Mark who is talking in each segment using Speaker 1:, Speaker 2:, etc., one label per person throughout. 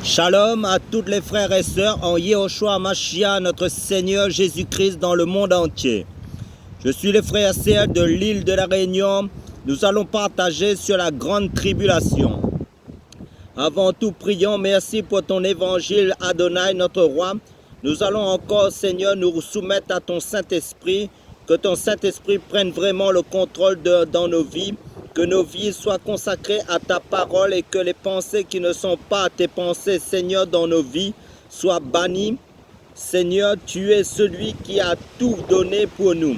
Speaker 1: Shalom à tous les frères et sœurs en Yehoshua HaMashiach, notre Seigneur Jésus-Christ dans le monde entier. Je suis le frère Serge de l'île de la Réunion. Nous allons partager sur la grande tribulation. Avant tout, prions, merci pour ton évangile, Adonai, notre roi. Nous allons encore, Seigneur, nous soumettre à ton Saint-Esprit, que ton Saint-Esprit prenne vraiment le contrôle dans nos vies, que nos vies soient consacrées à ta parole et que les pensées qui ne sont pas tes pensées, Seigneur, dans nos vies, soient bannies. Seigneur, tu es celui qui a tout donné pour nous.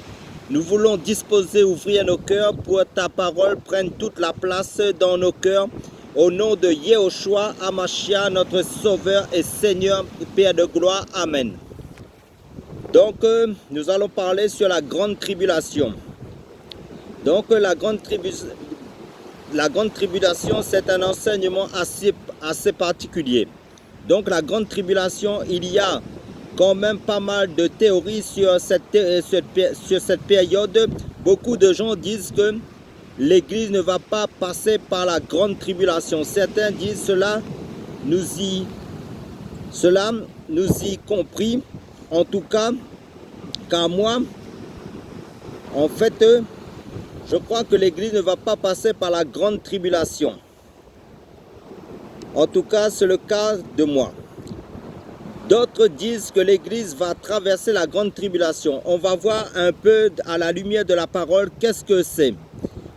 Speaker 1: Nous voulons disposer, ouvrir nos cœurs pour que ta parole prenne toute la place dans nos cœurs. Au nom de Yehoshua HaMashiach, notre Sauveur et Seigneur, Père de gloire. Amen. Donc, nous allons parler sur la grande tribulation. Donc, la grande tribulation, c'est un enseignement assez particulier. Donc, la grande tribulation, il y a quand même pas mal de théories sur cette période. Beaucoup de gens disent que l'Église ne va pas passer par la grande tribulation. Certains disent cela nous y compris. En tout cas, car moi, en fait, je crois que l'Église ne va pas passer par la grande tribulation. En tout cas, c'est le cas de moi. D'autres disent que l'Église va traverser la grande tribulation. On va voir un peu à la lumière de la parole qu'est-ce que c'est.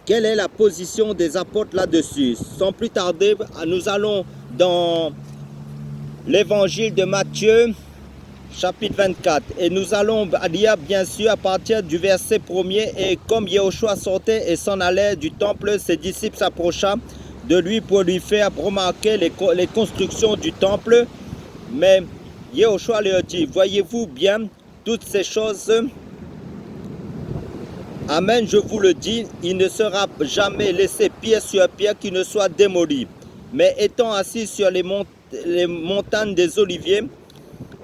Speaker 1: Quelle est la position des apôtres là-dessus? Sans plus tarder, nous allons dans l'évangile de Matthieu, chapitre 24. Et nous allons lire bien sûr à partir du verset 1er. Et comme Yehoshua sortait et s'en allait du temple, ses disciples s'approcha de lui pour lui faire remarquer les constructions du temple. Mais Yehoshua leur dit, voyez-vous bien toutes ces choses? Amen, je vous le dis, il ne sera jamais laissé pierre sur pierre qui ne soit démoli. Mais étant assis sur les montagnes des Oliviers,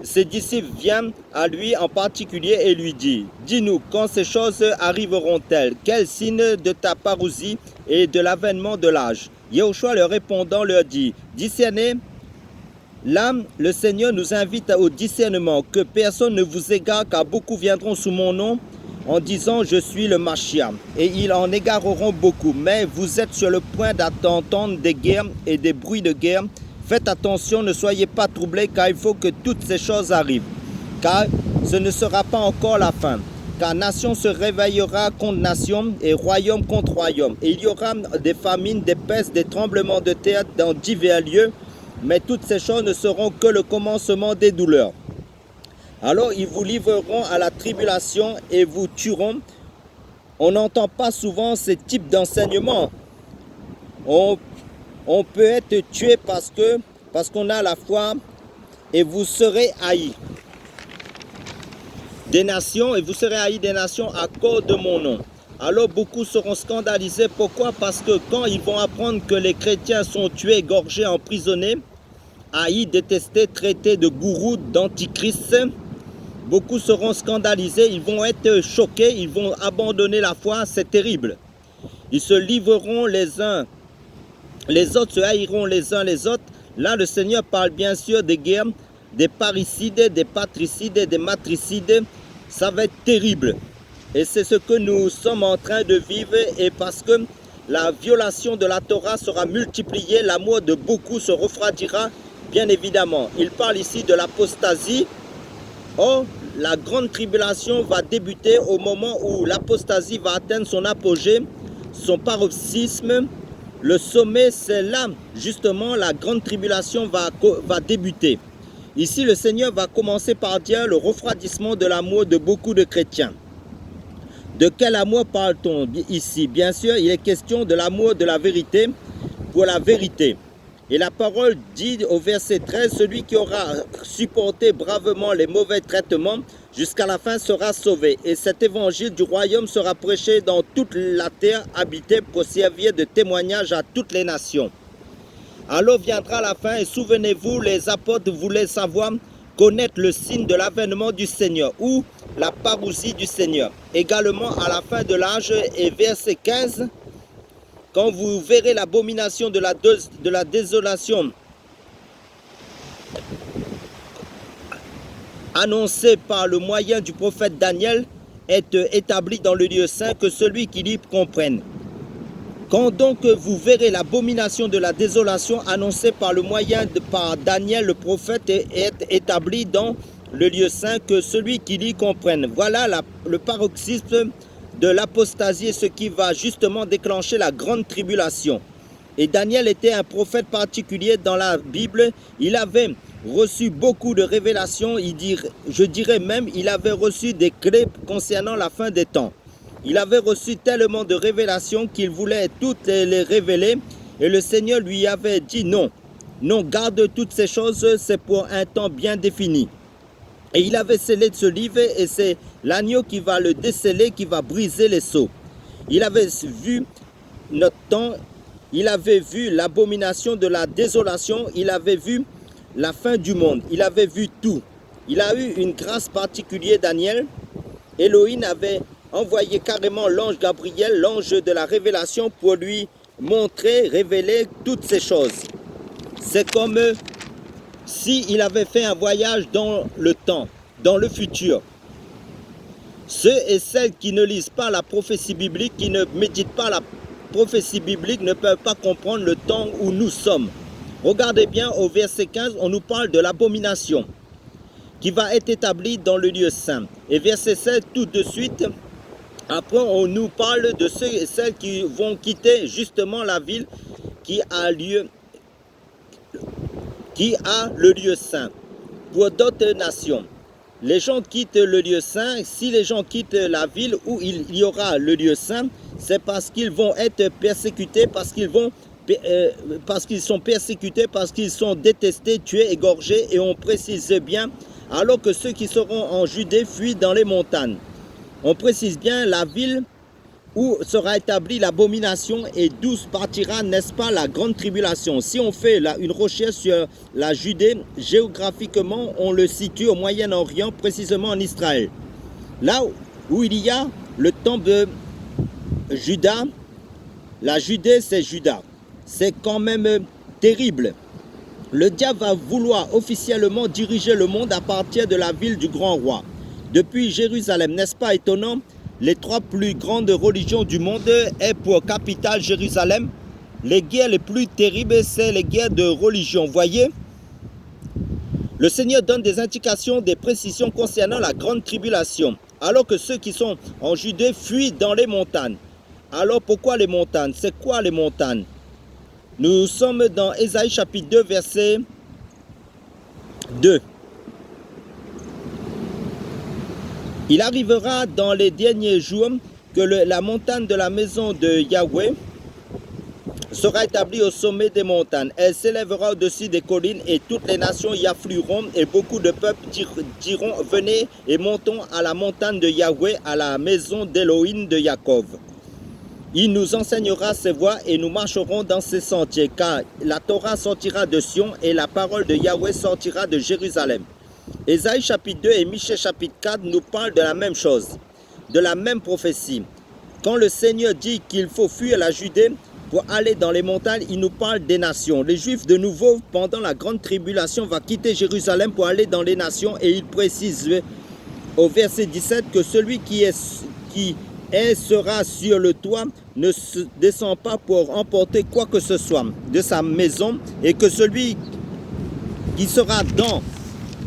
Speaker 1: ses disciples viennent à lui en particulier et lui disent, dis-nous quand ces choses arriveront-elles? Quel signe de ta parousie et de l'avènement de l'âge? Yehoshua leur répondant leur dit, discernez. Là, le Seigneur nous invite au discernement, que personne ne vous égare, car beaucoup viendront sous mon nom en disant je suis le Mashiach, et ils en égareront beaucoup. Mais vous êtes sur le point d'entendre des guerres et des bruits de guerre. Faites attention, ne soyez pas troublés, car il faut que toutes ces choses arrivent. Car ce ne sera pas encore la fin. Car nation se réveillera contre nation et royaume contre royaume. Et il y aura des famines, des pestes, des tremblements de terre dans divers lieux. Mais toutes ces choses ne seront que le commencement des douleurs. Alors ils vous livreront à la tribulation et vous tueront. On n'entend pas souvent ce type d'enseignement. On peut être tué parce qu'on a la foi et vous serez haïs des nations et vous serez haïs des nations à cause de mon nom. Alors beaucoup seront scandalisés. Pourquoi? Parce que quand ils vont apprendre que les chrétiens sont tués, égorgés, emprisonnés, haïs, détestés, traités de gourous, d'antichrist, beaucoup seront scandalisés, ils vont être choqués, ils vont abandonner la foi, c'est terrible. Ils se livreront les uns, les autres se haïront les uns les autres. Là, le Seigneur parle bien sûr des guerres, des parricides, des patricides, des matricides. Ça va être terrible. Et c'est ce que nous sommes en train de vivre. Et parce que la violation de la Torah sera multipliée, l'amour de beaucoup se refroidira, bien évidemment. Il parle ici de l'apostasie. Or, la grande tribulation va débuter au moment où l'apostasie va atteindre son apogée, son paroxysme. Le sommet, c'est là, justement, la grande tribulation va débuter. Ici, le Seigneur va commencer par dire le refroidissement de l'amour de beaucoup de chrétiens. De quel amour parle-t-on ici? Bien sûr, il est question de l'amour de la vérité pour la vérité. Et la parole dit au verset 13, celui qui aura supporté bravement les mauvais traitements jusqu'à la fin sera sauvé. Et cet évangile du royaume sera prêché dans toute la terre habitée pour servir de témoignage à toutes les nations. Alors viendra la fin et souvenez-vous, les apôtres voulaient savoir, connaître le signe de l'avènement du Seigneur ou la parousie du Seigneur. Également à la fin de l'âge et verset 15, quand vous verrez l'abomination de la désolation annoncé par le moyen du prophète Daniel est établi dans le lieu saint, que celui qui lit comprenne. Quand donc vous verrez l'abomination de la désolation annoncée par le moyen par Daniel le prophète est établi dans le lieu saint, que celui qui lit comprenne. Voilà le paroxysme de l'apostasie, ce qui va justement déclencher la grande tribulation. Et Daniel était un prophète particulier dans la Bible. Il avait reçu beaucoup de révélations, je dirais même, il avait reçu des clés concernant la fin des temps. Il avait reçu tellement de révélations qu'il voulait toutes les révéler, et le Seigneur lui avait dit non, non, garde toutes ces choses, c'est pour un temps bien défini. Et il avait scellé ce livre, et c'est l'agneau qui va le déceler, qui va briser les sceaux. Il avait vu notre temps, il avait vu l'abomination de la désolation, il avait vu la fin du monde, il avait vu tout. Il a eu une grâce particulière, Daniel. Elohim avait envoyé carrément l'ange Gabriel, l'ange de la révélation, pour lui montrer, révéler toutes ces choses. C'est comme s'il avait fait un voyage dans le temps, dans le futur. Ceux et celles qui ne lisent pas la prophétie biblique, qui ne méditent pas la prophétie biblique, ne peuvent pas comprendre le temps où nous sommes. Regardez bien au verset 15, on nous parle de l'abomination qui va être établie dans le lieu saint. Et verset 16, tout de suite, après, on nous parle de ceux et celles qui vont quitter justement la ville qui a le lieu saint pour d'autres nations. Les gens quittent le lieu saint. Si les gens quittent la ville où il y aura le lieu saint, c'est parce qu'ils vont être persécutés, parce qu'ils sont persécutés, parce qu'ils sont détestés, tués, égorgés. Et on précise bien, alors que ceux qui seront en Judée fuient dans les montagnes. On précise bien la ville où sera établie l'abomination et d'où partira, n'est-ce pas, la grande tribulation. Si on fait une recherche sur la Judée, géographiquement, on le situe au Moyen-Orient, précisément en Israël. Là où il y a le temple de Juda, la Judée, c'est Juda. C'est quand même terrible. Le diable va vouloir officiellement diriger le monde à partir de la ville du grand roi. Depuis Jérusalem, n'est-ce pas étonnant? Les trois plus grandes religions du monde est pour capitale Jérusalem. Les guerres les plus terribles, c'est les guerres de religion. Voyez, le Seigneur donne des indications, des précisions concernant la grande tribulation. Alors que ceux qui sont en Judée fuient dans les montagnes. Alors pourquoi les montagnes? C'est quoi les montagnes? Nous sommes dans Ésaïe chapitre 2, verset 2. Il arrivera dans les derniers jours que la montagne de la maison de Yahweh sera établie au sommet des montagnes. Elle s'élèvera au-dessus des collines et toutes les nations y afflueront et beaucoup de peuples diront « Venez et montons à la montagne de Yahweh, à la maison d'Elohim de Jacob. Il nous enseignera ses voies et nous marcherons dans ses sentiers, car la Torah sortira de Sion et la parole de Yahweh sortira de Jérusalem. » Ésaïe chapitre 2 et Michée chapitre 4 nous parlent de la même chose, de la même prophétie. Quand le Seigneur dit qu'il faut fuir la Judée pour aller dans les montagnes, il nous parle des nations. Les Juifs, de nouveau, pendant la grande tribulation, vont quitter Jérusalem pour aller dans les nations. Et il précise au verset 17 que celui qui sera sur le toit ne se descend pas pour emporter quoi que ce soit de sa maison, et que celui qui sera dans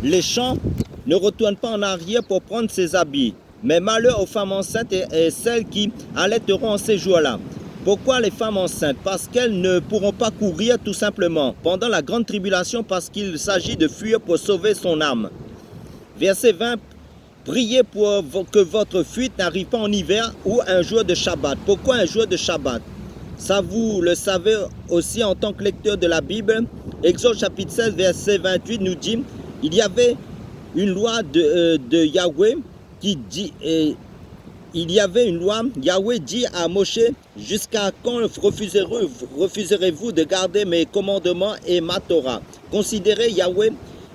Speaker 1: les champs ne retourne pas en arrière pour prendre ses habits. Mais malheur aux femmes enceintes et celles qui allaiteront en ces jours-là. Pourquoi les femmes enceintes? Parce qu'elles ne pourront pas courir tout simplement pendant la grande tribulation, parce qu'il s'agit de fuir pour sauver son âme. Verset 20. Priez pour que votre fuite n'arrive pas en hiver ou un jour de Shabbat. Pourquoi un jour de Shabbat? Ça, vous le savez aussi en tant que lecteur de la Bible. Exode chapitre 16, verset 28 nous dit: il y avait une loi de Yahweh qui dit, il y avait une loi, Yahweh dit à Moshe: jusqu'à quand refuserez-vous de garder mes commandements et ma Torah? Considérez, Yahweh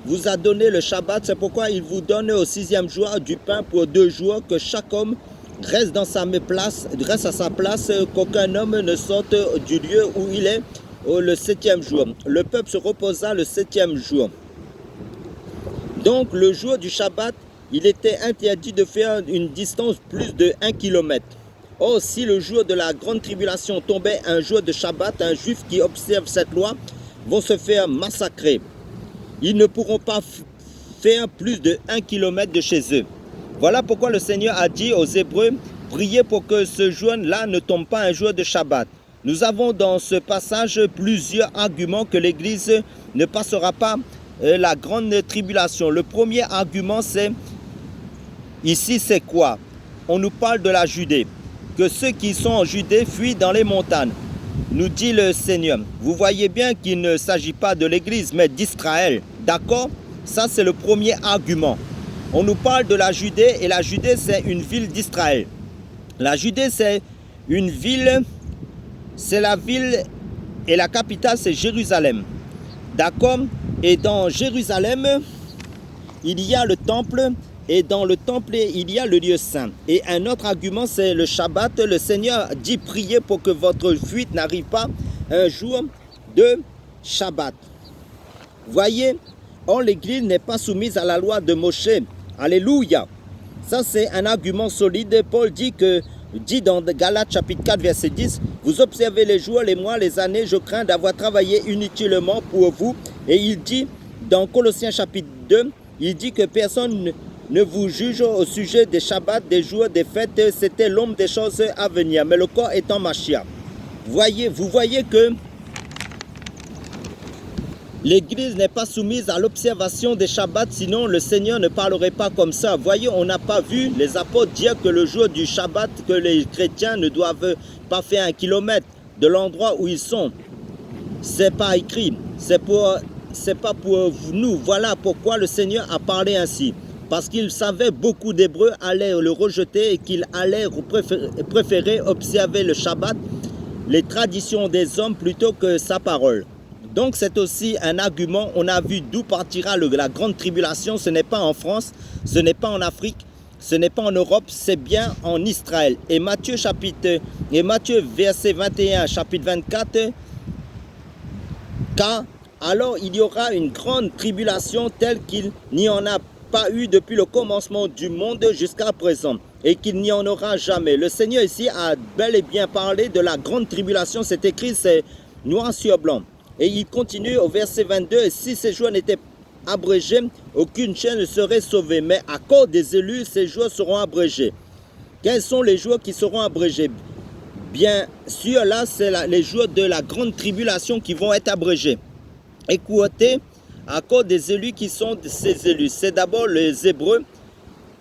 Speaker 1: vous a donné le Shabbat, c'est pourquoi il vous donne au 6e jour du pain pour 2 jours, que chaque homme reste à sa place, qu'aucun homme ne sorte du lieu où il est le 7e jour. Le peuple se reposa le 7e jour. Donc le jour du Shabbat, il était interdit de faire une distance plus de 1 km. Or, si le jour de la grande tribulation tombait un jour de Shabbat, un juif qui observe cette loi vont se faire massacrer. Ils ne pourront pas faire plus de 1 km de chez eux. Voilà pourquoi le Seigneur a dit aux Hébreux, priez pour que ce jour-là ne tombe pas un jour de Shabbat. Nous avons dans ce passage plusieurs arguments que l'Église ne passera pas la grande tribulation. Le premier argument, c'est, ici c'est quoi? On nous parle de la Judée, que ceux qui sont en Judée fuient dans les montagnes, nous dit le Seigneur. Vous voyez bien qu'il ne s'agit pas de l'Église, mais d'Israël. D'accord? Ça, c'est le premier argument. On nous parle de la Judée, et la Judée, c'est une ville d'Israël. La Judée, c'est une ville, c'est la ville, et la capitale, c'est Jérusalem. D'accord? Et dans Jérusalem, il y a le temple, et dans le temple, il y a le lieu saint. Et un autre argument, c'est le Shabbat. Le Seigneur dit, priez pour que votre fuite n'arrive pas un jour de Shabbat. Voyez, or l'Église n'est pas soumise à la loi de Moshe. Alléluia. Ça, c'est un argument solide. Paul dit dans Galates chapitre 4, verset 10, vous observez les jours, les mois, les années, je crains d'avoir travaillé inutilement pour vous. Et il dit, dans Colossiens chapitre 2, il dit que personne ne vous juge au sujet des Shabbats, des jours, des fêtes, c'était l'homme des choses à venir, mais le corps étant Mashiach. Vous voyez que l'Église n'est pas soumise à l'observation des Shabbats, sinon le Seigneur ne parlerait pas comme ça. Voyez, on n'a pas vu les apôtres dire que le jour du Shabbat, que les chrétiens ne doivent pas faire 1 kilomètre de l'endroit où ils sont. C'est pas écrit, c'est pas pour nous. Voilà pourquoi le Seigneur a parlé ainsi. Parce qu'il savait beaucoup d'Hébreux allaient le rejeter et qu'il allait préférer observer le Shabbat, les traditions des hommes plutôt que sa parole. Donc c'est aussi un argument. On a vu d'où partira la grande tribulation. Ce n'est pas en France, ce n'est pas en Afrique, ce n'est pas en Europe, c'est bien en Israël. Et Matthieu verset 21, chapitre 24, car alors il y aura une grande tribulation telle qu'il n'y en a pas eu depuis le commencement du monde jusqu'à présent, et qu'il n'y en aura jamais. Le Seigneur ici a bel et bien parlé de la grande tribulation. C'est écrit, c'est noir sur blanc. Et il continue au verset 22, et si ces jours n'étaient abrégés, aucune chaîne ne serait sauvée. Mais à cause des élus, ces jours seront abrégés. Quels sont les jours qui seront abrégés? Bien sûr, là, c'est les jours de la grande tribulation qui vont être abrégés. Écoutez, à cause des élus qui sont ces élus. C'est d'abord les Hébreux,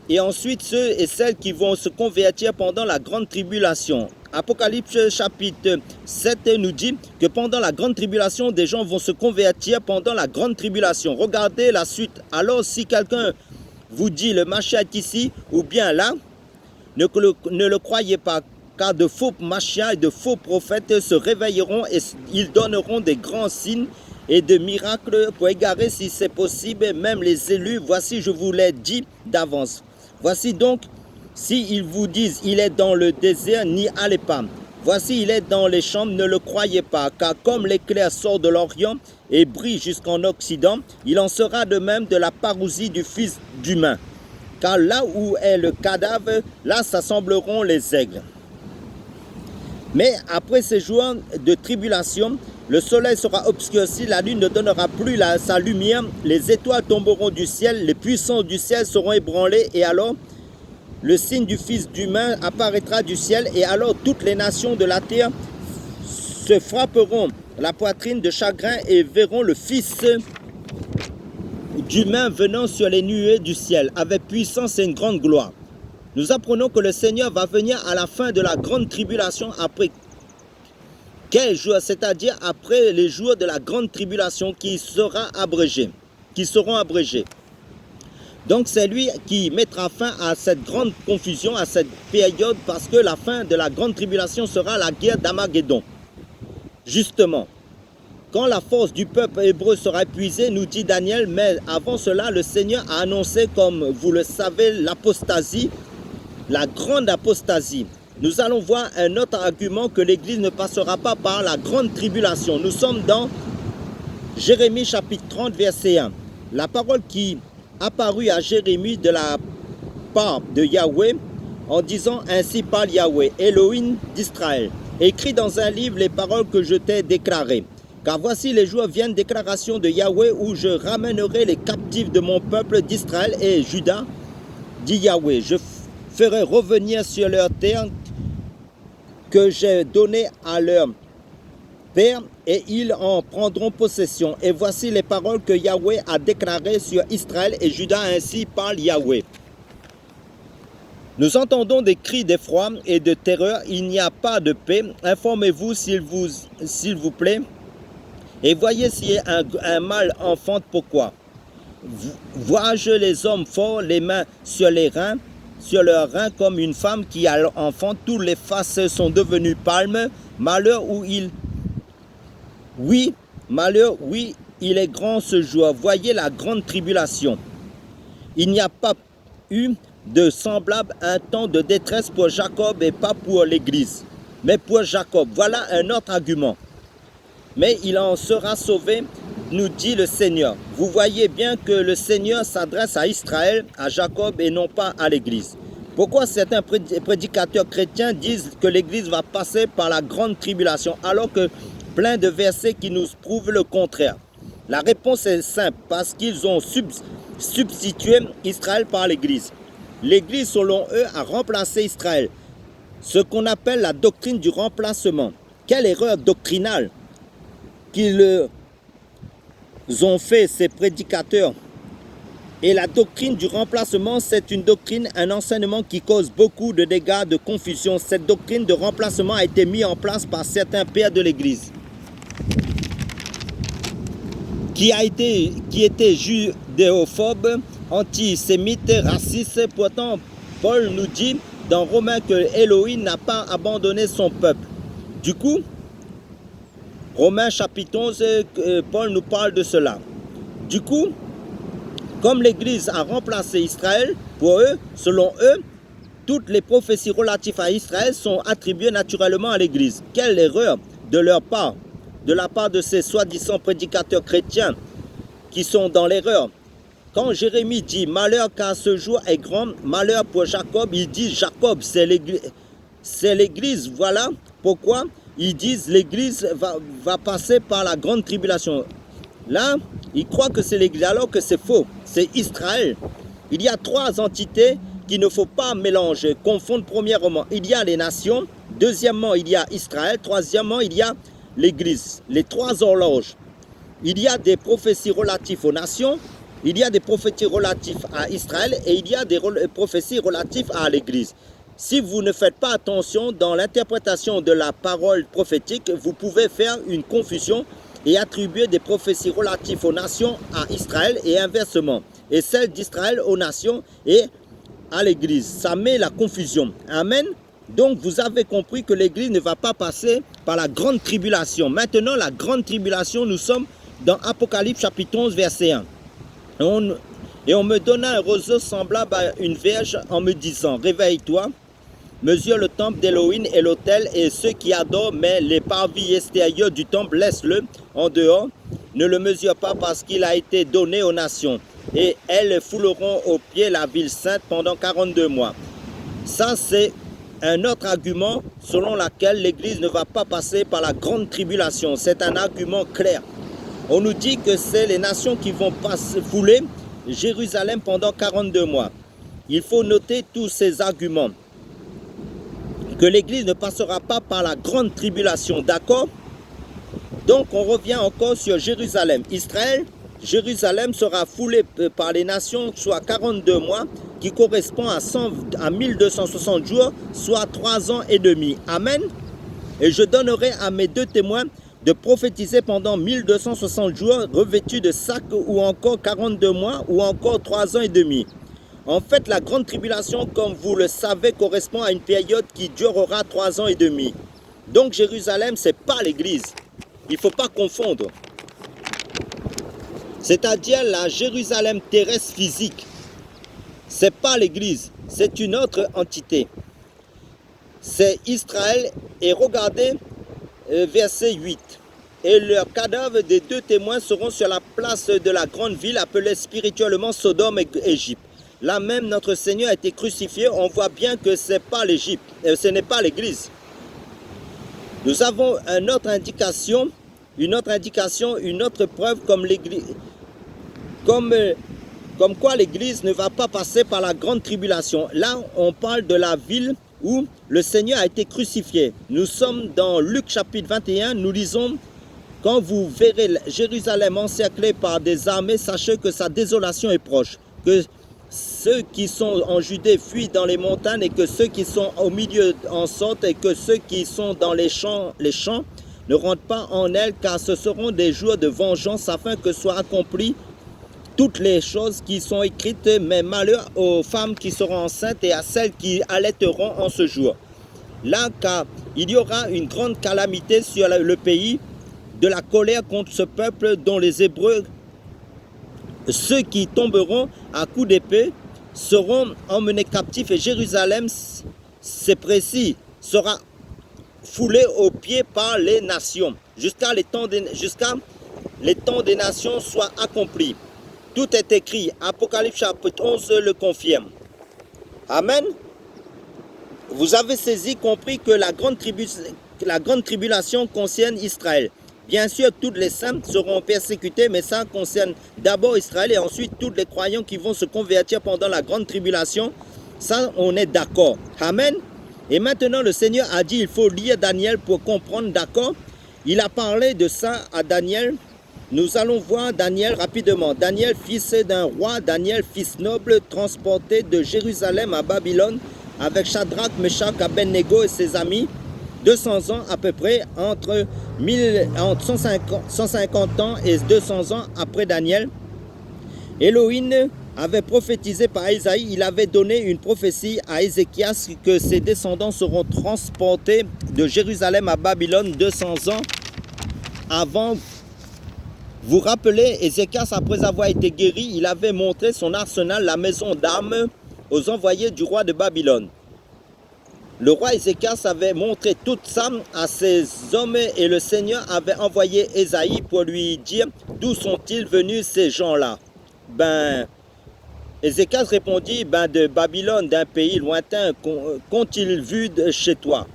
Speaker 1: et ensuite ceux et celles qui vont se convertir pendant la grande tribulation. Apocalypse chapitre 7 nous dit que pendant la grande tribulation, des gens vont se convertir pendant la grande tribulation. Regardez la suite. Alors si quelqu'un vous dit le Mashiach est ici ou bien là, ne le croyez pas, car de faux Mashiach et de faux prophètes se réveilleront et ils donneront des grands signes et de miracles pour égarer, si c'est possible, même les élus. Voici, je vous l'ai dit d'avance. Voici donc, si ils vous disent, il est dans le désert, n'y allez pas. Voici, il est dans les chambres, ne le croyez pas, car comme l'éclair sort de l'Orient et brille jusqu'en Occident, il en sera de même de la parousie du Fils d'humain. Car là où est le cadavre, là s'assembleront les aigles. Mais après ces jours de tribulation, le soleil sera obscurci, la lune ne donnera plus sa lumière, les étoiles tomberont du ciel, les puissances du ciel seront ébranlées, et alors le signe du Fils d'humain apparaîtra du ciel, et alors toutes les nations de la terre se frapperont la poitrine de chagrin et verront le Fils d'humain venant sur les nuées du ciel, avec puissance et une grande gloire. Nous apprenons que le Seigneur va venir à la fin de la grande tribulation après quel jour, c'est-à-dire après les jours de la grande tribulation qui seront abrégés. Donc c'est lui qui mettra fin à cette grande confusion, à cette période, parce que la fin de la grande tribulation sera la guerre d'Armageddon. Justement, quand la force du peuple hébreu sera épuisée, nous dit Daniel, mais avant cela, le Seigneur a annoncé, comme vous le savez, l'apostasie, la grande apostasie. Nous allons voir un autre argument que l'Église ne passera pas par la grande tribulation. Nous sommes dans Jérémie chapitre 30, verset 1. La parole qui apparut à Jérémie de la part de Yahweh en disant ainsi parle Yahweh, Elohim d'Israël. Écris dans un livre les paroles que je t'ai déclarées. Car voici les jours viennent, déclaration de Yahweh, où je ramènerai les captifs de mon peuple d'Israël et Juda, dit Yahweh. Je ferai revenir sur leur terre que j'ai donnée à leur père, et ils en prendront possession. Et voici les paroles que Yahweh a déclarées sur Israël et Juda, ainsi parle Yahweh. Nous entendons des cris d'effroi et de terreur, il n'y a pas de paix. Informez-vous s'il vous plaît, et voyez si un mal enfante pourquoi. Vois-je les hommes forts, les mains sur leurs reins comme une femme qui a enfant, toutes les faces sont devenues palmes. Malheur, oui, il est grand ce jour. Voyez la grande tribulation. Il n'y a pas eu de semblable un temps de détresse pour Jacob et pas pour l'Église, mais pour Jacob. Voilà un autre argument. Mais il en sera sauvé, nous dit le Seigneur. Vous voyez bien que le Seigneur s'adresse à Israël, à Jacob et non pas à l'Église. Pourquoi certains prédicateurs chrétiens disent que l'Église va passer par la grande tribulation alors que plein de versets qui nous prouvent le contraire? La réponse est simple, parce qu'ils ont substitué Israël par l'Église. L'Église, selon eux, a remplacé Israël. Ce qu'on appelle la doctrine du remplacement. Quelle erreur doctrinale qu'ils ont fait, ces prédicateurs. Et la doctrine du remplacement, c'est une doctrine, un enseignement qui cause beaucoup de dégâts, de confusion. Cette doctrine de remplacement a été mise en place par certains pères de l'Église qui étaient judéophobes, antisémites, racistes. Pourtant, Paul nous dit dans Romains que Elohim n'a pas abandonné son peuple. Du coup, Romains chapitre 11, Paul nous parle de cela. Du coup, comme l'Église a remplacé Israël, pour eux, selon eux, toutes les prophéties relatives à Israël sont attribuées naturellement à l'Église. Quelle erreur de leur part, de la part de ces soi-disant prédicateurs chrétiens qui sont dans l'erreur. Quand Jérémie dit « Malheur car ce jour est grand, malheur pour Jacob », il dit « Jacob, c'est l'Église ». Voilà pourquoi ils disent « L'Église va passer par la grande tribulation ». Là, ils croient que c'est l'Église, alors que c'est faux. C'est Israël. Il y a trois entités qu'il ne faut pas mélanger, confondre. Premièrement, il y a les nations. Deuxièmement, il y a Israël. Troisièmement, il y a l'Église. Les trois horloges. Il y a des prophéties relatives aux nations. Il y a des prophéties relatives à Israël. Et il y a des prophéties relatives à l'Église. Si vous ne faites pas attention dans l'interprétation de la parole prophétique, vous pouvez faire une confusion et attribuer des prophéties relatives aux nations à Israël et inversement, et celles d'Israël aux nations et à l'Église. Ça met la confusion. Amen. Donc vous avez compris que l'Église ne va pas passer par la grande tribulation. Maintenant, la grande tribulation, nous sommes dans Apocalypse chapitre 11, verset 1. Et on me donna un roseau semblable à une verge en me disant, réveille-toi, mesure le temple d'Élohim et l'autel, et ceux qui adorent, mais les parvis extérieurs du temple, laisse-le en dehors. Ne le mesure pas parce qu'il a été donné aux nations. Et elles fouleront aux pieds la ville sainte pendant 42 mois. Ça, c'est un autre argument selon lequel l'Église ne va pas passer par la grande tribulation. C'est un argument clair. On nous dit que c'est les nations qui vont fouler Jérusalem pendant 42 mois. Il faut noter tous ces arguments. Que l'Église ne passera pas par la grande tribulation, d'accord? Donc on revient encore sur Jérusalem. Israël, Jérusalem sera foulé par les nations, soit 42 mois, qui correspond à 1260 jours, soit 3 ans et demi. Amen. Et je donnerai à mes deux témoins de prophétiser pendant 1260 jours, revêtus de sacs, ou encore 42 mois, ou encore 3 ans et demi. En fait, la grande tribulation, comme vous le savez, correspond à une période qui durera 3 ans et demi. Donc Jérusalem, ce n'est pas l'Église. Il ne faut pas confondre. C'est-à-dire la Jérusalem terrestre physique. Ce n'est pas l'Église, c'est une autre entité. C'est Israël. Et regardez verset 8. et leurs cadavres des 2 témoins seront sur la place de la grande ville appelée spirituellement Sodome et Égypte. Là même, notre Seigneur a été crucifié. On voit bien que ce n'est pas l'Égypte, ce n'est pas l'Église. Nous avons une autre indication, une autre preuve comme quoi l'Église ne va pas passer par la grande tribulation. Là, on parle de la ville où le Seigneur a été crucifié. Nous sommes dans Luc chapitre 21, nous lisons: quand vous verrez Jérusalem encerclée par des armées, sachez que sa désolation est proche, que ceux qui sont en Judée fuient dans les montagnes et que ceux qui sont au milieu en sortent et que ceux qui sont dans les champs ne rentrent pas en elle, car ce seront des jours de vengeance afin que soient accomplies toutes les choses qui sont écrites, mais malheur aux femmes qui seront enceintes et à celles qui allaiteront en ce jour. Là, car il y aura une grande calamité sur le pays, de la colère contre ce peuple dont les Hébreux, ceux qui tomberont à coups d'épée, seront emmenés captifs, et Jérusalem, c'est précis, sera foulé aux pieds par les nations, jusqu'à les temps des nations soient accomplis. Tout est écrit. Apocalypse chapitre 11 le confirme. Amen. Vous avez compris que la grande tribulation concerne Israël. Bien sûr, tous les saints seront persécutés, mais ça concerne d'abord Israël et ensuite tous les croyants qui vont se convertir pendant la grande tribulation. Ça, on est d'accord. Amen. Et maintenant, le Seigneur a dit, il faut lire Daniel pour comprendre, d'accord? Il a parlé de ça à Daniel. Nous allons voir Daniel rapidement. Daniel, fils d'un roi, Daniel, fils noble, transporté de Jérusalem à Babylone avec Shadrach, Meshach, Abednego et ses amis, 200 ans à peu près, entre 150 ans et 200 ans après Daniel. Elohim avait prophétisé par Isaïe, il avait donné une prophétie à Ézéchias que ses descendants seront transportés de Jérusalem à Babylone 200 ans avant. Vous rappelez, Ézéchias, après avoir été guéri, il avait montré son arsenal, la maison d'armes, aux envoyés du roi de Babylone. Le roi Ézéchias avait montré tout ça à ses hommes et le Seigneur avait envoyé Ésaïe pour lui dire d'où sont-ils venus ces gens-là. Ézéchias répondit, de Babylone, d'un pays lointain, qu'ont-ils vu de chez toi?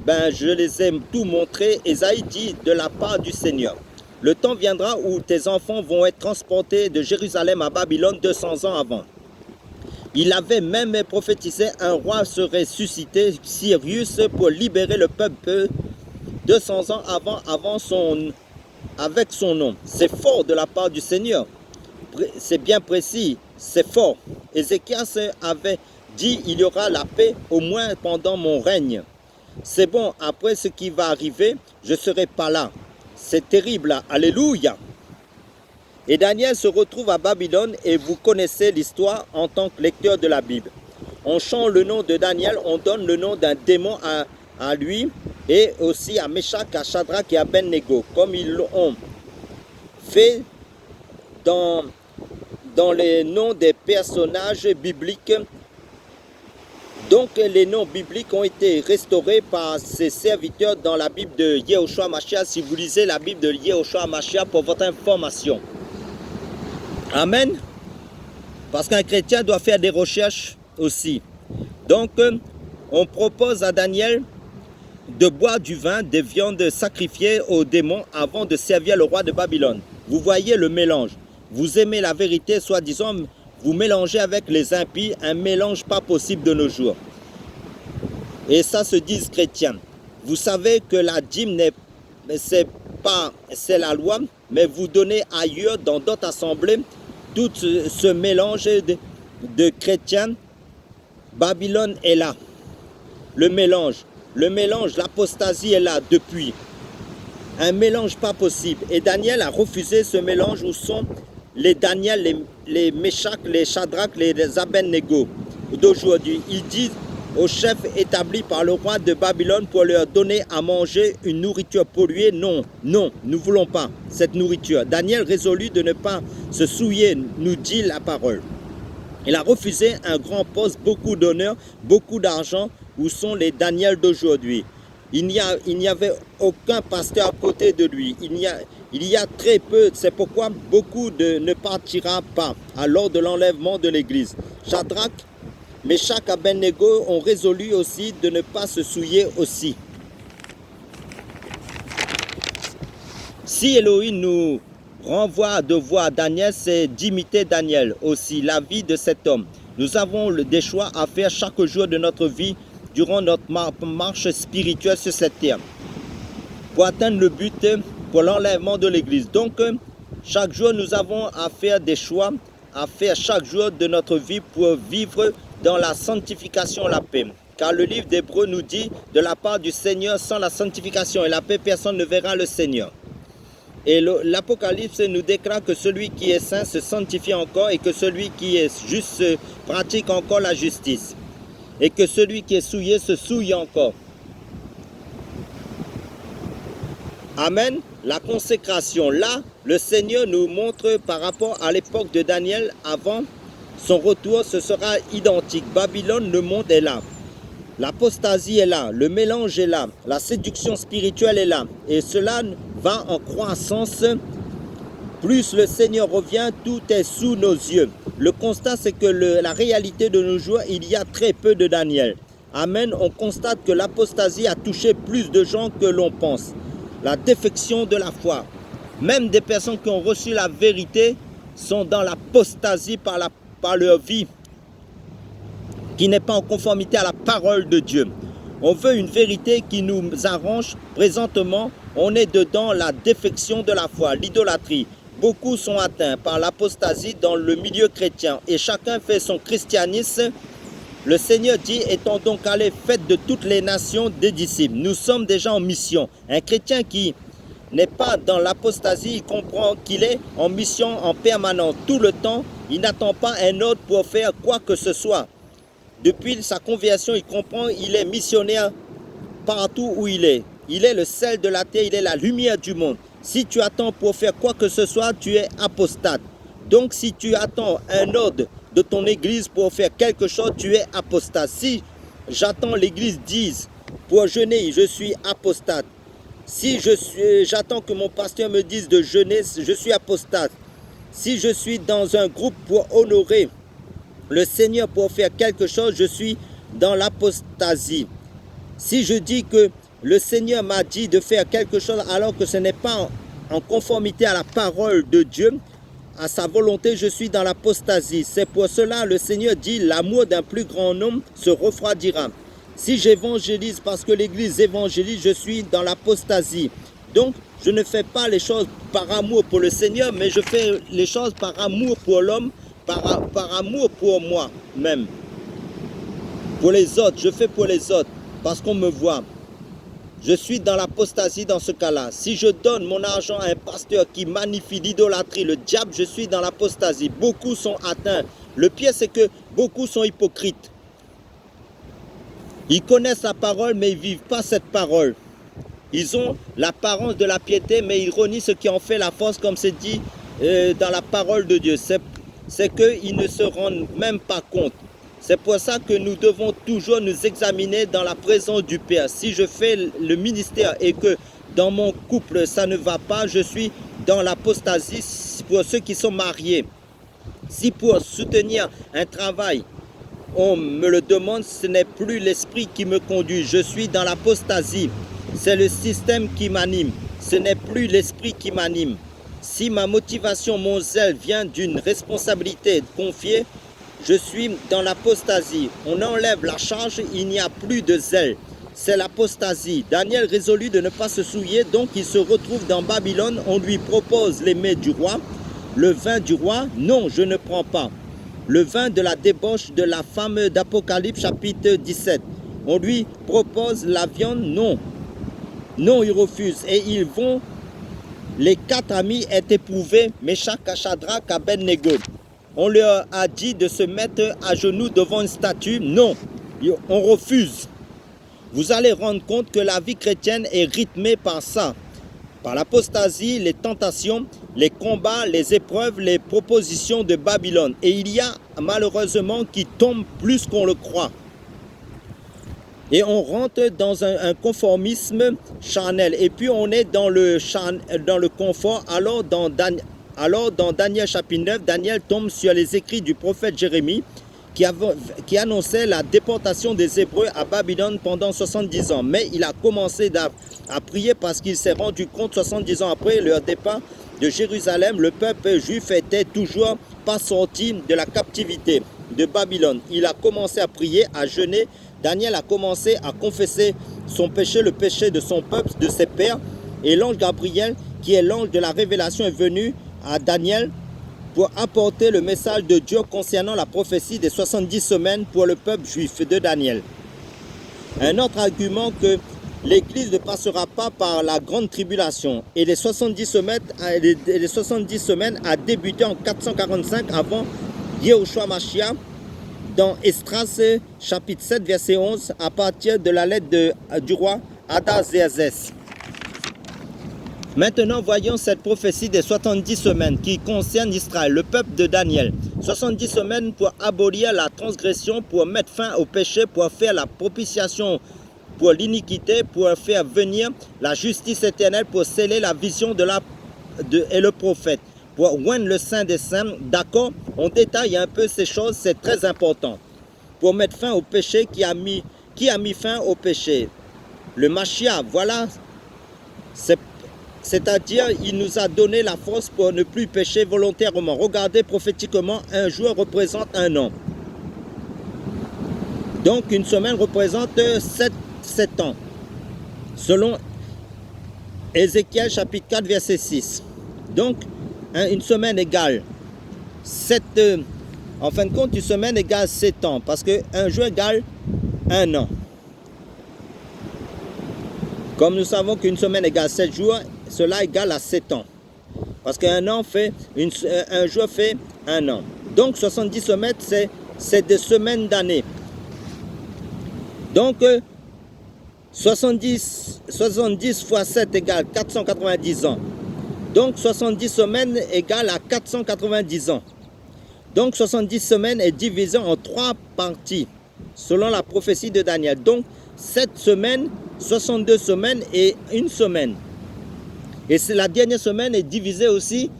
Speaker 1: Je les ai tout montré. Ésaïe dit, de la part du Seigneur. Le temps viendra où tes enfants vont être transportés de Jérusalem à Babylone 200 ans avant. Il avait même prophétisé un roi serait suscité, Cyrus, pour libérer le peuple 200 ans avant avec son nom. C'est fort de la part du Seigneur. C'est bien précis, c'est fort. Ézéchias avait dit, il y aura la paix au moins pendant mon règne. C'est bon, après ce qui va arriver, je ne serai pas là. C'est terrible, alléluia. Et Daniel se retrouve à Babylone et vous connaissez l'histoire en tant que lecteur de la Bible. On change le nom de Daniel, on donne le nom d'un démon à lui et aussi à Meshach, à Shadrach et à Abednego, comme ils l'ont fait dans les noms des personnages bibliques. Donc les noms bibliques ont été restaurés par ses serviteurs dans la Bible de Yehoshua Mashiach. Si vous lisez la Bible de Yehoshua Mashiach pour votre information. Amen. Parce qu'un chrétien doit faire des recherches aussi. Donc on propose à Daniel de boire du vin, des viandes sacrifiées aux démons avant de servir le roi de Babylone. Vous voyez le mélange. Vous aimez la vérité, soi-disant, vous mélangez avec les impies, un mélange pas possible de nos jours. Et ça se dit chrétien. Vous savez que la dîme c'est la loi, mais vous donnez ailleurs, dans d'autres assemblées, tout ce mélange de chrétiens. Babylone est là. Le mélange, l'apostasie est là depuis. Un mélange pas possible. Et Daniel a refusé ce mélange où sont les Daniel, les Meshach, les Shadrach, les Abednego d'aujourd'hui. Ils disent aux chefs établis par le roi de Babylone pour leur donner à manger une nourriture polluée. Non, nous ne voulons pas cette nourriture. Daniel résolut de ne pas se souiller, nous dit la parole. Il a refusé un grand poste, beaucoup d'honneur, beaucoup d'argent. Où sont les Daniel d'aujourd'hui? il n'y avait aucun pasteur à côté de lui. Il y a très peu, c'est pourquoi beaucoup ne partira pas lors de l'enlèvement de l'église. Shadrach, Meshach et Abednego ont résolu aussi de ne pas se souiller aussi. Si Elohim nous renvoie de voir Daniel, c'est d'imiter Daniel aussi, la vie de cet homme. Nous avons des choix à faire chaque jour de notre vie durant notre marche spirituelle sur cette terre pour atteindre le but pour l'enlèvement de l'église. Donc, chaque jour, nous avons à faire des choix, à faire chaque jour de notre vie pour vivre dans la sanctification et la paix. Car le livre d'Hébreux nous dit, de la part du Seigneur, sans la sanctification et la paix, personne ne verra le Seigneur. Et l'Apocalypse nous déclare que celui qui est saint se sanctifie encore et que celui qui est juste pratique encore la justice. Et que celui qui est souillé se souille encore. Amen. La consécration. Là, le Seigneur nous montre par rapport à l'époque de Daniel, avant son retour, ce sera identique. Babylone, le monde est là. L'apostasie est là, le mélange est là, la séduction spirituelle est là. Et cela va en croissance. Plus le Seigneur revient, tout est sous nos yeux. Le constat, c'est que la réalité de nos jours, il y a très peu de Daniel. Amen. On constate que l'apostasie a touché plus de gens que l'on pense. La défection de la foi. Même des personnes qui ont reçu la vérité sont dans l'apostasie par leur vie, qui n'est pas en conformité à la parole de Dieu. On veut une vérité qui nous arrange. Présentement, on est dedans la défection de la foi, l'idolâtrie. Beaucoup sont atteints par l'apostasie dans le milieu chrétien et chacun fait son christianisme. Le Seigneur dit, étant donc allés, faites de toutes les nations des disciples. Nous sommes déjà en mission. Un chrétien qui n'est pas dans l'apostasie, il comprend qu'il est en mission en permanence tout le temps. Il n'attend pas un autre pour faire quoi que ce soit. Depuis sa conversion, il comprend qu'il est missionnaire partout où il est. Il est le sel de la terre, il est la lumière du monde. Si tu attends pour faire quoi que ce soit, tu es apostate. Donc si tu attends un ordre de ton église pour faire quelque chose, tu es apostate. Si j'attends l'église dise pour jeûner, je suis apostate. Si j'attends que mon pasteur me dise de jeûner, je suis apostate. Si je suis dans un groupe pour honorer le Seigneur pour faire quelque chose, je suis dans l'apostasie. Si je dis que le Seigneur m'a dit de faire quelque chose alors que ce n'est pas en conformité à la parole de Dieu, à sa volonté, je suis dans l'apostasie. C'est pour cela le Seigneur dit, l'amour d'un plus grand nombre se refroidira. Si j'évangélise parce que l'Église évangélise, je suis dans l'apostasie. Donc, je ne fais pas les choses par amour pour le Seigneur, mais je fais les choses par amour pour l'homme, par amour pour moi-même. Pour les autres, je fais pour les autres, parce qu'on me voit. Je suis dans l'apostasie dans ce cas-là. Si je donne mon argent à un pasteur qui magnifie l'idolâtrie, le diable, je suis dans l'apostasie. Beaucoup sont atteints. Le pire, c'est que beaucoup sont hypocrites. Ils connaissent la parole, mais ils ne vivent pas cette parole. Ils ont l'apparence de la piété, mais ils renient ce qui en fait la force, comme c'est dit dans la parole de Dieu. C'est qu'ils ne se rendent même pas compte. C'est pour ça que nous devons toujours nous examiner dans la présence du Père. Si je fais le ministère et que dans mon couple ça ne va pas, je suis dans l'apostasie pour ceux qui sont mariés. Si pour soutenir un travail, on me le demande, ce n'est plus l'esprit qui me conduit. Je suis dans l'apostasie. C'est le système qui m'anime. Ce n'est plus l'esprit qui m'anime. Si ma motivation, mon zèle vient d'une responsabilité confiée, je suis dans l'apostasie. On enlève la charge, il n'y a plus de zèle. C'est l'apostasie. Daniel résolut de ne pas se souiller, donc il se retrouve dans Babylone. On lui propose les mets du roi, le vin du roi. Non, je ne prends pas. Le vin de la débauche de la femme d'Apocalypse chapitre 17. On lui propose la viande. Non. Non, il refuse. Et ils vont, les 4 amis est éprouvés, Meshach, Shadrach, Abednego. On leur a dit de se mettre à genoux devant une statue. Non, on refuse. Vous allez rendre compte que la vie chrétienne est rythmée par ça. Par l'apostasie, les tentations, les combats, les épreuves, les propositions de Babylone. Et il y a malheureusement qui tombent plus qu'on le croit. Et on rentre dans un conformisme charnel. Et puis on est dans le confort. Alors dans Daniel chapitre 9, Daniel tombe sur les écrits du prophète Jérémie qui annonçait la déportation des Hébreux à Babylone pendant 70 ans. Mais il a commencé à prier parce qu'il s'est rendu compte 70 ans après leur départ de Jérusalem, le peuple juif était toujours pas sorti de la captivité de Babylone. Il a commencé à prier, à jeûner. Daniel a commencé à confesser son péché, le péché de son peuple, de ses pères. Et l'ange Gabriel, qui est l'ange de la révélation, est venu à Daniel pour apporter le message de Dieu concernant la prophétie des 70 semaines pour le peuple juif de Daniel. Un autre argument que l'Église ne passera pas par la grande tribulation et les 70 semaines a débuté en 445 avant Yehoshua Mashiach dans Esdras chapitre 7 verset 11 à partir de la lettre du roi Artaxerxès. Maintenant, voyons cette prophétie des 70 semaines qui concerne Israël, le peuple de Daniel. 70 semaines pour abolir la transgression, pour mettre fin au péché, pour faire la propitiation pour l'iniquité, pour faire venir la justice éternelle, pour sceller la vision et le prophète, pour oindre le Saint des Saints. D'accord, on détaille un peu ces choses, c'est très important. Pour mettre fin au péché, qui a mis fin au péché? Le Mashiach, voilà, c'est-à-dire, il nous a donné la force pour ne plus pécher volontairement. Regardez prophétiquement, un jour représente un an. Donc, une semaine représente 7 ans. Selon Ézéchiel chapitre 4, verset 6. Donc, une semaine égale 7. En fin de compte, une semaine égale 7 ans. Parce qu'un jour égale un an. Comme nous savons qu'une semaine égale 7 jours, cela égale à 7 ans. Parce qu'un jour fait un an. Donc 70 semaines, c'est des semaines d'années. Donc 70 fois 7 égale 490 ans. Donc 70 semaines égale à 490 ans. Donc 70 semaines est divisé en 3 parties, selon la prophétie de Daniel. Donc 7 semaines, 62 semaines et une semaine. Et la dernière semaine est divisée aussi,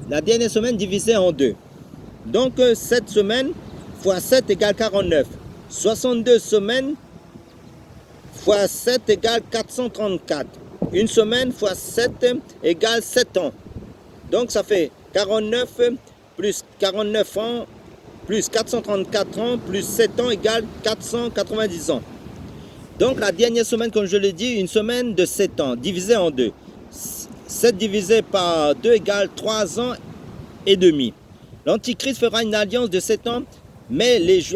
Speaker 1: la dernière semaine divisée en 2. Donc 7 semaines fois 7 égale 49. 62 semaines fois 7 égale 434. Une semaine fois 7 égale 7 ans. Donc ça fait 49 plus 49 ans plus 434 ans plus 7 ans égale 490 ans. Donc la dernière semaine, comme je l'ai dit, une semaine de 7 ans, divisée en 2. 7 divisé par 2 égale 3 ans et demi. L'Antichrist fera une alliance de 7 ans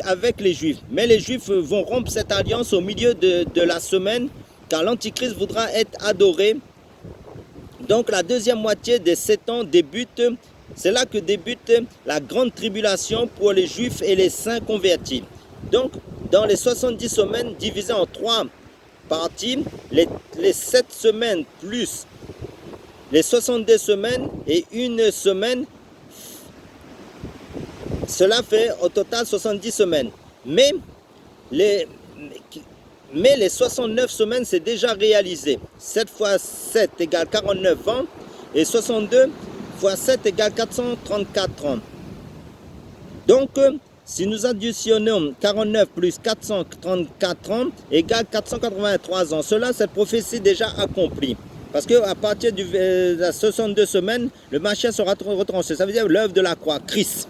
Speaker 1: avec les Juifs. Mais les Juifs vont rompre cette alliance au milieu de la semaine, car l'Antichrist voudra être adoré. Donc la deuxième moitié des 7 ans débute, c'est là que débute la grande tribulation pour les Juifs et les saints convertis. Donc dans les 70 semaines divisées en 3 parties, les 7 semaines plus les 62 semaines et une semaine, cela fait au total 70 semaines. Mais les 69 semaines, c'est déjà réalisé. 7 fois 7 égale 49 ans et 62 fois 7 égale 434 ans. Donc, si nous additionnons 49 plus 434 ans égale 483 ans, cela, cette prophétie déjà accomplie. Parce qu'à partir de la 62 semaines, le Mashiach sera retranché. Ça veut dire l'œuvre de la croix, Christ,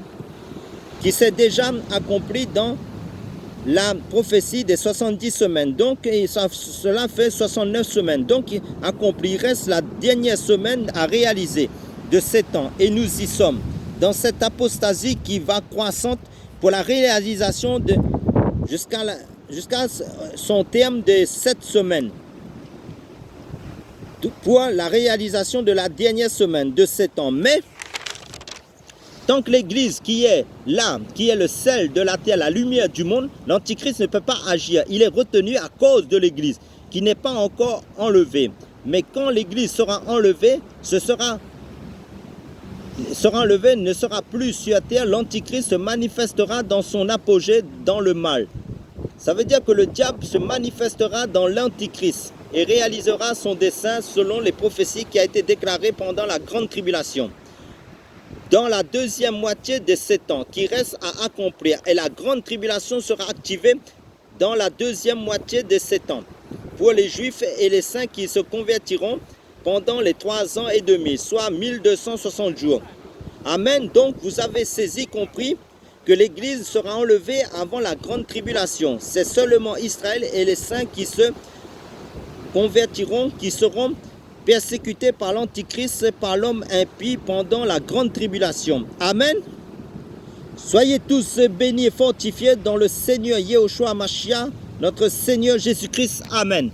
Speaker 1: qui s'est déjà accompli dans la prophétie des 70 semaines. Donc, cela fait 69 semaines. Donc, accompli. Il reste la dernière semaine à réaliser de 7 ans. Et nous y sommes. Dans cette apostasie qui va croissante pour la réalisation jusqu'à son terme de 7 semaines. Pour la réalisation de la dernière semaine de 7 ans. Mais, tant que l'Église qui est là, qui est le sel de la terre, la lumière du monde, l'Antichrist ne peut pas agir. Il est retenu à cause de l'Église, qui n'est pas encore enlevée. Mais quand l'Église sera enlevée, ne sera plus sur terre, l'Antichrist se manifestera dans son apogée dans le mal. Ça veut dire que le diable se manifestera dans l'Antichrist et réalisera son dessein selon les prophéties qui a été déclarées pendant la grande tribulation. Dans la deuxième moitié des 7 ans qui reste à accomplir, et la grande tribulation sera activée dans la deuxième moitié des 7 ans pour les Juifs et les saints qui se convertiront pendant les 3 ans et demi, soit 1260 jours. Amen. Donc vous avez saisi, compris que l'Église sera enlevée avant la grande tribulation. C'est seulement Israël et les saints qui se convertiront, qui seront persécutés par l'Antichrist, par l'homme impie pendant la grande tribulation. Amen. Soyez tous bénis et fortifiés dans le Seigneur Yehoshua Mashiach, notre Seigneur Jésus-Christ. Amen.